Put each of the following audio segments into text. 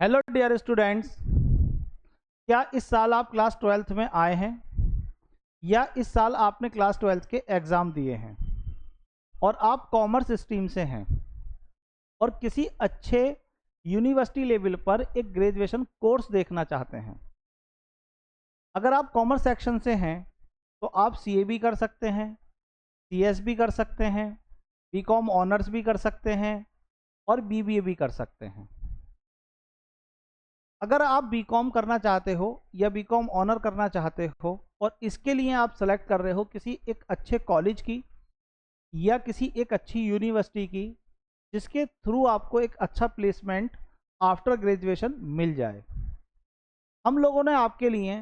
Hello dear students, क्या इस साल आप क्लास 12th में आए हैं या इस साल आपने क्लास 12th के एग्ज़ाम दिए हैं और आप कॉमर्स स्ट्रीम से हैं और किसी अच्छे यूनिवर्सिटी लेवल पर एक ग्रेजुएशन कोर्स देखना चाहते हैं। अगर आप कॉमर्स सेक्शन से हैं तो आप सीए भी कर सकते हैं, सीएस भी कर सकते हैं, बीकॉम ऑनर्स भी कर सकते हैं और बीबीए भी कर सकते हैं। अगर आप बीकॉम करना चाहते हो या बीकॉम ऑनर करना चाहते हो और इसके लिए आप सेलेक्ट कर रहे हो किसी एक अच्छे कॉलेज की या किसी एक अच्छी यूनिवर्सिटी की जिसके थ्रू आपको एक अच्छा प्लेसमेंट आफ्टर ग्रेजुएशन मिल जाए, हम लोगों ने आपके लिए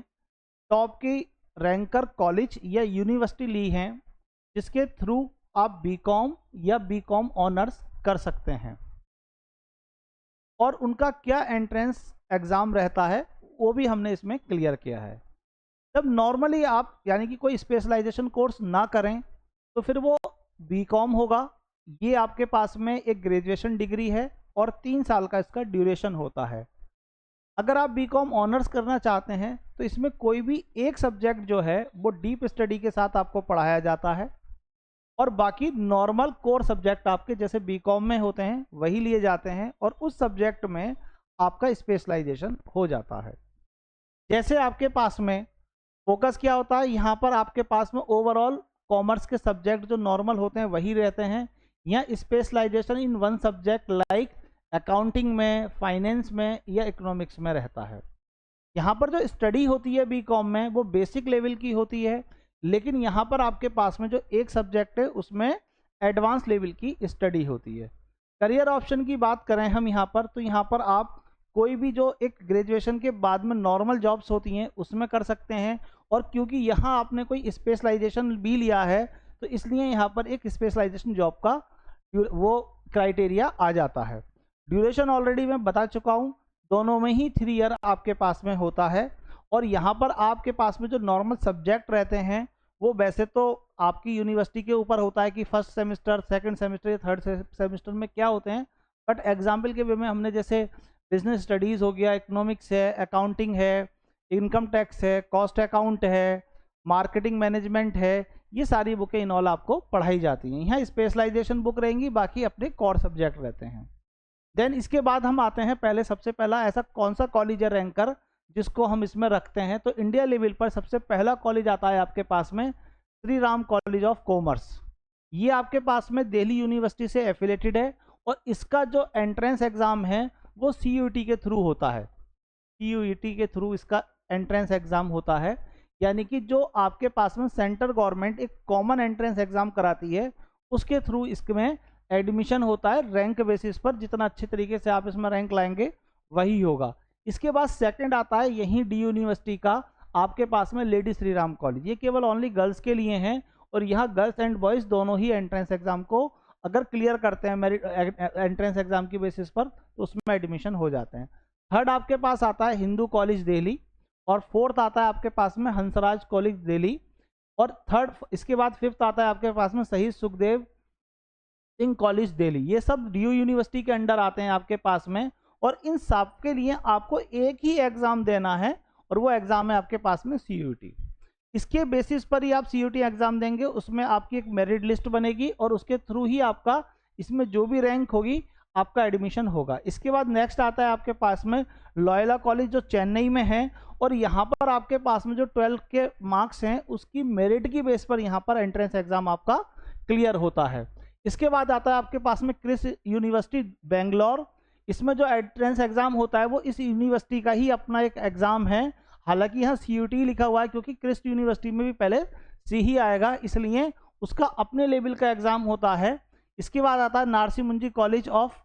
टॉप की रैंकर कॉलेज या यूनिवर्सिटी ली है जिसके थ्रू आप बीकॉम या बीकॉम ऑनर्स कर सकते हैं और उनका क्या एंट्रेंस एग्ज़ाम रहता है वो भी हमने इसमें क्लियर किया है। जब नॉर्मली आप यानी कि कोई स्पेशलाइजेशन कोर्स ना करें तो फिर वो बीकॉम होगा। ये आपके पास में एक ग्रेजुएशन डिग्री है और 3 साल का इसका ड्यूरेशन होता है। अगर आप बीकॉम ऑनर्स करना चाहते हैं तो इसमें कोई भी एक सब्जेक्ट जो है वो डीप स्टडी के साथ आपको पढ़ाया जाता है और बाकी नॉर्मल कोर सब्जेक्ट आपके जैसे बीकॉम में होते हैं वही लिए जाते हैं और उस सब्जेक्ट में आपका स्पेशलाइजेशन हो जाता है। जैसे आपके पास में फोकस क्या होता है, यहाँ पर आपके पास में ओवरऑल कॉमर्स के सब्जेक्ट जो नॉर्मल होते हैं वही रहते हैं, या specialisation in one subject like accounting में, फाइनेंस में या इकोनॉमिक्स में रहता है। यहाँ पर जो स्टडी होती है बीकॉम में वो बेसिक लेवल की होती है, लेकिन यहाँ पर आपके पास में जो एक सब्जेक्ट है उसमें एडवांस लेवल की स्टडी होती है। करियर ऑप्शन की बात करें हम यहाँ पर, तो यहाँ पर आप कोई भी जो एक ग्रेजुएशन के बाद में नॉर्मल जॉब्स होती हैं उसमें कर सकते हैं, और क्योंकि यहाँ आपने कोई स्पेशलाइजेशन भी लिया है तो इसलिए यहाँ पर एक स्पेशलाइजेशन जॉब का वो क्राइटेरिया आ जाता है। ड्यूरेशन ऑलरेडी मैं बता चुका हूँ, दोनों में ही 3 ईयर आपके पास में होता है। और यहाँ पर आपके पास में जो नॉर्मल सब्जेक्ट रहते हैं वो वैसे तो आपकी यूनिवर्सिटी के ऊपर होता है कि फर्स्ट सेमेस्टर, सेकंड सेमेस्टर या थर्ड सेमेस्टर में क्या होते हैं, बट एग्जाम्पल के वे में हमने जैसे बिजनेस स्टडीज़ हो गया, इकोनॉमिक्स है, अकाउंटिंग है, इनकम टैक्स है, कॉस्ट अकाउंट है, मार्केटिंग मैनेजमेंट है, ये सारी बुकें इनऑल आपको पढ़ाई जाती हैं। यहाँ स्पेशलाइजेशन बुक रहेंगी, बाकी अपने कोर सब्जेक्ट रहते हैं। देन इसके बाद हम आते हैं, पहले सबसे पहला ऐसा कौन सा कॉलेज है रैंकर जिसको हम इसमें रखते हैं, तो इंडिया लेवल पर सबसे पहला कॉलेज आता है आपके पास में Shri Ram college of commerce. ये आपके पास में दिल्ली यूनिवर्सिटी से एफिलेटेड है और इसका जो एंट्रेंस एग्जाम है वो CUET के थ्रू होता है। CUET के थ्रू इसका एंट्रेंस एग्जाम होता है, यानी कि जो आपके पास में सेंट्रल गवर्नमेंट एक कॉमन एंट्रेंस एग्जाम कराती है उसके थ्रू इसमें एडमिशन होता है। रैंक बेसिस पर जितना अच्छे तरीके से आप इसमें रैंक लाएंगे वही होगा। इसके बाद सेकंड आता है यहीं डी यूनिवर्सिटी का आपके पास में लेडी श्री राम कॉलेज। ये केवल ओनली गर्ल्स के लिए हैं और यहाँ गर्ल्स एंड बॉयज़ दोनों ही एंट्रेंस एग्जाम को अगर क्लियर करते हैं मेरिट एंट्रेंस एग्जाम की बेसिस पर तो उसमें एडमिशन हो जाते हैं। थर्ड आपके पास आता है हिंदू कॉलेज दिल्ली और फोर्थ आता है आपके पास में हंसराज कॉलेज दिल्ली और थर्ड इसके बाद फिफ्थ आता है आपके पास में शहीद सुखदेव सिंह कॉलेज दिल्ली। ये सब डी यूनिवर्सिटी के अंडर आते हैं आपके पास में और इन सब के लिए आपको एक ही एग्जाम देना है और वो एग्जाम है आपके पास में CUET। इसके बेसिस पर ही आप CUET एग्जाम देंगे, उसमें आपकी एक मेरिट लिस्ट बनेगी और उसके थ्रू ही आपका इसमें जो भी रैंक होगी आपका एडमिशन होगा। इसके बाद नेक्स्ट आता है आपके पास में लॉयला कॉलेज जो चेन्नई में है और यहाँ पर आपके पास में जो 12th के मार्क्स हैं उसकी मेरिट की बेस पर यहाँ पर एंट्रेंस एग्जाम आपका क्लियर होता है। इसके बाद आता है आपके पास में क्रिस यूनिवर्सिटी बेंगलोर। इसमें जो एंट्रेंस एग्जाम होता है वो इस यूनिवर्सिटी का ही अपना एक एग्जाम है, हालांकि यहाँ CUET लिखा हुआ है क्योंकि क्रिस्ट यूनिवर्सिटी में भी पहले C ही आएगा इसलिए उसका अपने लेवल का एग्जाम होता है। इसके बाद आता है नारसी मुंजी college of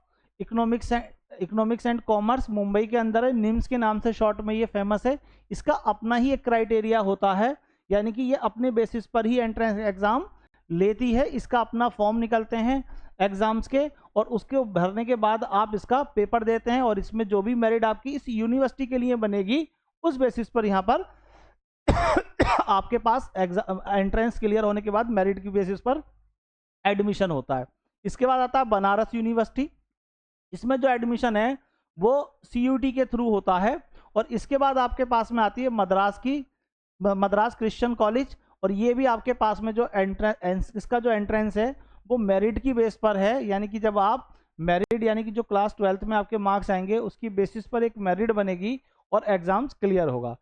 economics and commerce, Mumbai के अंदर है, निम्स के नाम से शॉर्ट में ये फेमस है। इसका अपना ही एक क्राइटेरिया होता है, यानी कि ये अपने बेसिस पर ही एंट्रेंस एग्जाम लेती है। इसका अपना फॉर्म निकलते हैं एग्जाम्स के और उसके भरने के बाद आप इसका पेपर देते हैं और इसमें जो भी मेरिट आपकी इस यूनिवर्सिटी के लिए बनेगी उस बेसिस पर यहाँ पर आपके पास एंट्रेंस क्लियर होने के बाद मेरिट की बेसिस पर एडमिशन होता है। इसके बाद आता है बनारस यूनिवर्सिटी। इसमें जो एडमिशन है वो CUT के थ्रू होता है। और इसके बाद आपके पास में आती है मद्रास क्रिश्चियन कॉलेज, और ये भी आपके पास में जो इसका जो एंट्रेंस है वो मेरिट की बेस पर है, यानी कि जब आप मेरिट यानी कि जो क्लास 12th में आपके मार्क्स आएंगे उसकी बेसिस पर एक मेरिट बनेगी और एग्जाम्स क्लियर होगा।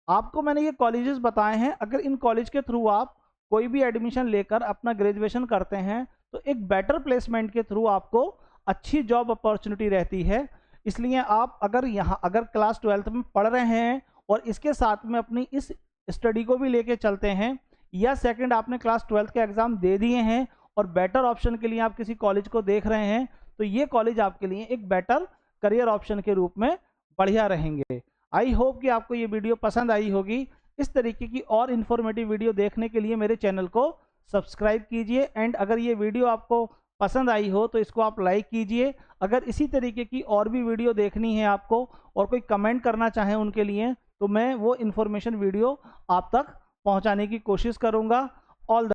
आपको मैंने ये कॉलेजेस बताए हैं, अगर इन कॉलेज के थ्रू आप कोई भी एडमिशन लेकर अपना ग्रेजुएशन करते हैं तो एक बेटर प्लेसमेंट के थ्रू आपको अच्छी जॉब अपॉर्चुनिटी रहती है। इसलिए आप अगर क्लास 12th में पढ़ रहे हैं और इसके साथ में अपनी इस स्टडी को भी लेके चलते हैं, या सेकंड आपने क्लास 12th के एग्जाम दे दिए हैं और बेटर ऑप्शन के लिए आप किसी कॉलेज को देख रहे हैं, तो ये कॉलेज आपके लिए एक बेटर करियर ऑप्शन के रूप में बढ़िया रहेंगे। आई होप कि आपको ये वीडियो पसंद आई होगी। इस तरीके की और इन्फॉर्मेटिव वीडियो देखने के लिए मेरे चैनल को सब्सक्राइब कीजिए, एंड अगर ये वीडियो आपको पसंद आई हो तो इसको आप लाइक कीजिए। अगर इसी तरीके की और भी वीडियो देखनी है आपको और कोई कमेंट करना चाहें उनके लिए, तो मैं वो इन्फॉर्मेशन वीडियो आप तक पहुंचाने की कोशिश करूंगा। All the